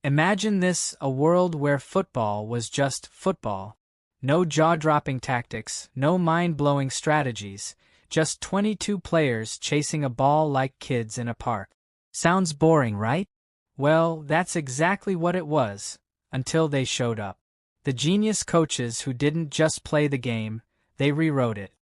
Imagine this, a world where football was just football. No jaw-dropping tactics, no mind-blowing strategies, just 22 players chasing a ball like kids in a park. Sounds boring, right? Well, that's exactly what it was, until they showed up. The genius coaches who didn't just play the game, they rewrote it.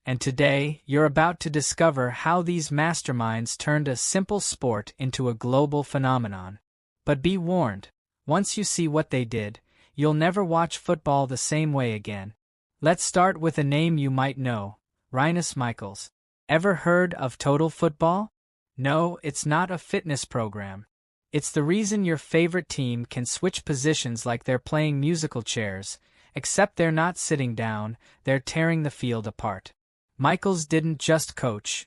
And today, you're about to discover how these masterminds turned a simple sport into a global phenomenon. But be warned, once you see what they did, you'll never watch football the same way again. Let's start with a name you might know, Rinus Michels. Ever heard of Total Football? No, it's not a fitness program. It's the reason your favorite team can switch positions like they're playing musical chairs, except they're not sitting down, they're tearing the field apart. Michels didn't just coach.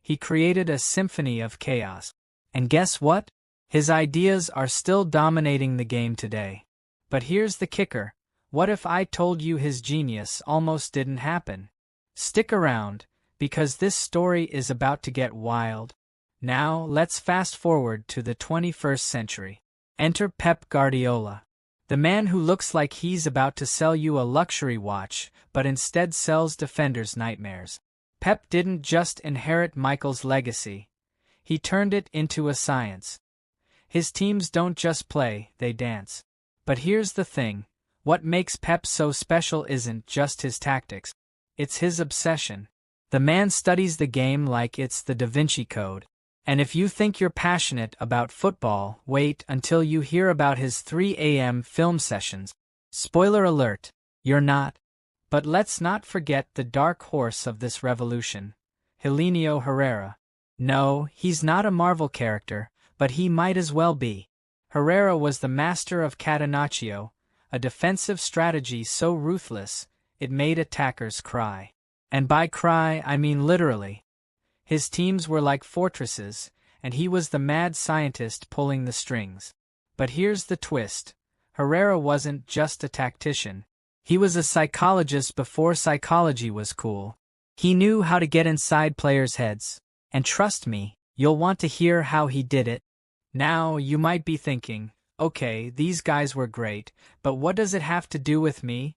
He created a symphony of chaos. And guess what? His ideas are still dominating the game today. But here's the kicker. What if I told you his genius almost didn't happen? Stick around, because this story is about to get wild. Now, let's fast forward to the 21st century. Enter Pep Guardiola. The man who looks like he's about to sell you a luxury watch, but instead sells defenders nightmares. Pep didn't just inherit Michels' legacy. He turned it into a science. His teams don't just play, they dance. But here's the thing. What makes Pep so special isn't just his tactics. It's his obsession. The man studies the game like it's the Da Vinci Code. And if you think you're passionate about football, wait until you hear about his 3 a.m. film sessions. Spoiler alert, you're not. But let's not forget the dark horse of this revolution, Helenio Herrera. No, he's not a Marvel character, but he might as well be. Herrera was the master of catenaccio, a defensive strategy so ruthless, it made attackers cry. And by cry, I mean literally. His teams were like fortresses, and he was the mad scientist pulling the strings. But here's the twist. Herrera wasn't just a tactician. He was a psychologist before psychology was cool. He knew how to get inside players' heads. And trust me, you'll want to hear how he did it. Now, you might be thinking, okay, these guys were great, but what does it have to do with me?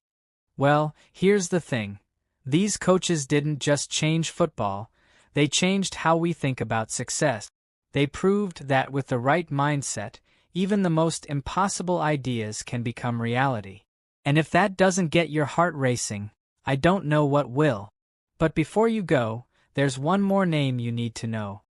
Well, here's the thing. These coaches didn't just change football. They changed how we think about success. They proved that with the right mindset, even the most impossible ideas can become reality. And if that doesn't get your heart racing, I don't know what will. But before you go, there's one more name you need to know.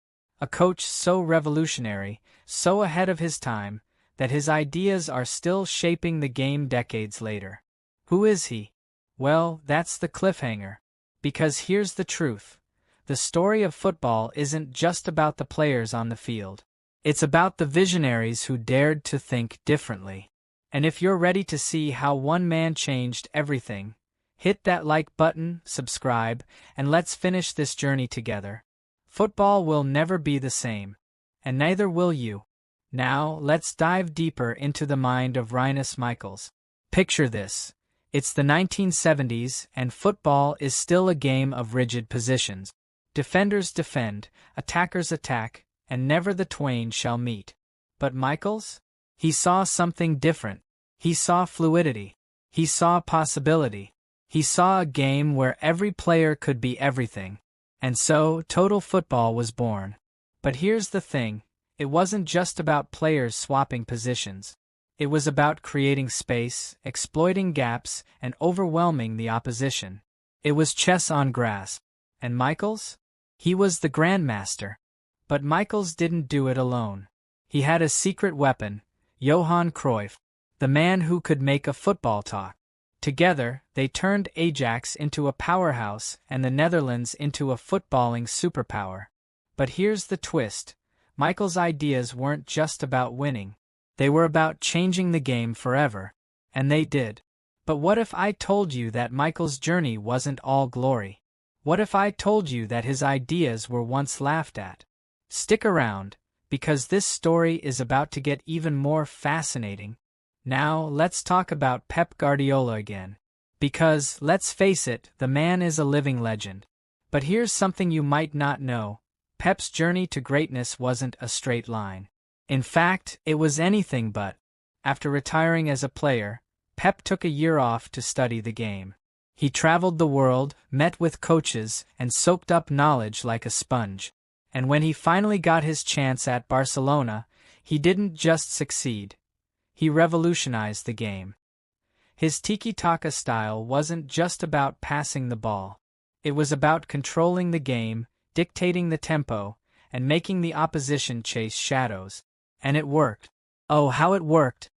A coach so revolutionary, so ahead of his time, that his ideas are still shaping the game decades later. Who is he? Well, that's the cliffhanger. Because here's the truth. The story of football isn't just about the players on the field. It's about the visionaries who dared to think differently. And if you're ready to see how one man changed everything, hit that like button, subscribe, and let's finish this journey together. Football will never be the same, and neither will you. Now, let's dive deeper into the mind of Rinus Michels. Picture this. It's the 1970s, and football is still a game of rigid positions. Defenders defend, attackers attack, and never the twain shall meet. But Michels? He saw something different. He saw fluidity. He saw possibility. He saw a game where every player could be everything. And so, Total Football was born. But here's the thing. It wasn't just about players swapping positions. It was about creating space, exploiting gaps, and overwhelming the opposition. It was chess on grass. And Michels? He was the grandmaster. But Michels didn't do it alone. He had a secret weapon, Johan Cruyff, the man who could make a football talk. Together, they turned Ajax into a powerhouse and the Netherlands into a footballing superpower. But here's the twist. Michels' ideas weren't just about winning. They were about changing the game forever. And they did. But what if I told you that Michels' journey wasn't all glory? What if I told you that his ideas were once laughed at? Stick around, because this story is about to get even more fascinating. Now, let's talk about Pep Guardiola again. Because, let's face it, the man is a living legend. But here's something you might not know. Pep's journey to greatness wasn't a straight line. In fact, it was anything but. After retiring as a player, Pep took a year off to study the game. He traveled the world, met with coaches, and soaked up knowledge like a sponge. And when he finally got his chance at Barcelona, he didn't just succeed. He revolutionized the game. His tiki-taka style wasn't just about passing the ball. It was about controlling the game, dictating the tempo, and making the opposition chase shadows. And it worked. Oh, how it worked!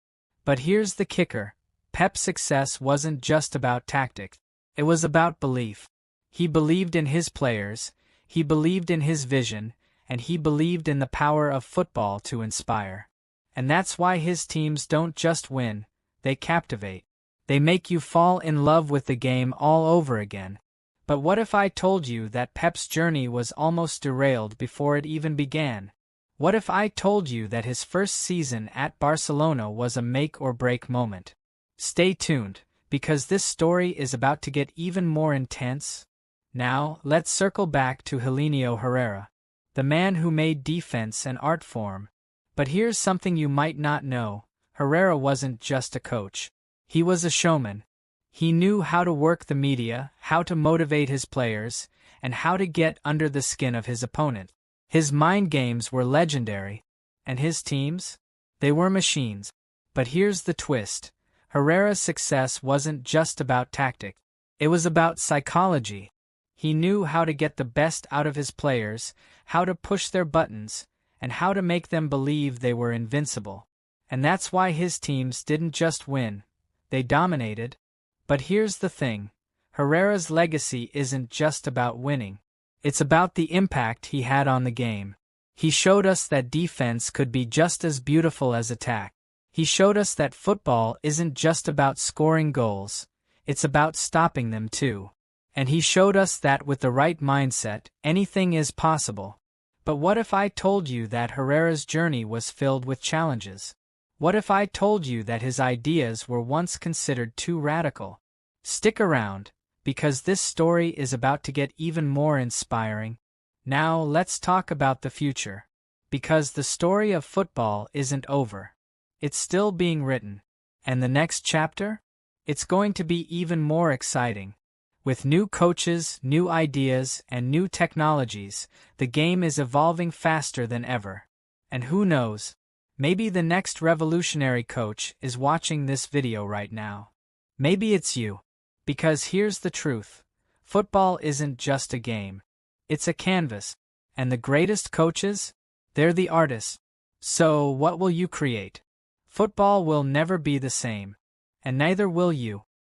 But here's the kicker. Pep's success wasn't just about tactics. It was about belief. He believed in his players, he believed in his vision, and he believed in the power of football to inspire. And that's why his teams don't just win, they captivate. They make you fall in love with the game all over again. But what if I told you that Pep's journey was almost derailed before it even began? What if I told you that his first season at Barcelona was a make-or-break moment? Stay tuned, because this story is about to get even more intense. Now, let's circle back to Helenio Herrera, the man who made defense an art form. But here's something you might not know. Herrera wasn't just a coach. He was a showman. He knew how to work the media, how to motivate his players, and how to get under the skin of his opponent. His mind games were legendary. And his teams? They were machines. But here's the twist. Herrera's success wasn't just about tactics. It was about psychology. He knew how to get the best out of his players, how to push their buttons, and how to make them believe they were invincible. And that's why his teams didn't just win. They dominated. But here's the thing. Herrera's legacy isn't just about winning. It's about the impact he had on the game. He showed us that defense could be just as beautiful as attack. He showed us that football isn't just about scoring goals, it's about stopping them too. And he showed us that with the right mindset, anything is possible. But what if I told you that Herrera's journey was filled with challenges? What if I told you that his ideas were once considered too radical? Stick around, because this story is about to get even more inspiring. Now let's talk about the future. Because the story of football isn't over. It's still being written. And the next chapter? It's going to be even more exciting. With new coaches, new ideas, and new technologies, the game is evolving faster than ever. And who knows? Maybe the next revolutionary coach is watching this video right now. Maybe it's you. Because here's the truth. Football isn't just a game. It's a canvas. And the greatest coaches? They're the artists. So what will you create? Football will never be the same. And neither will you.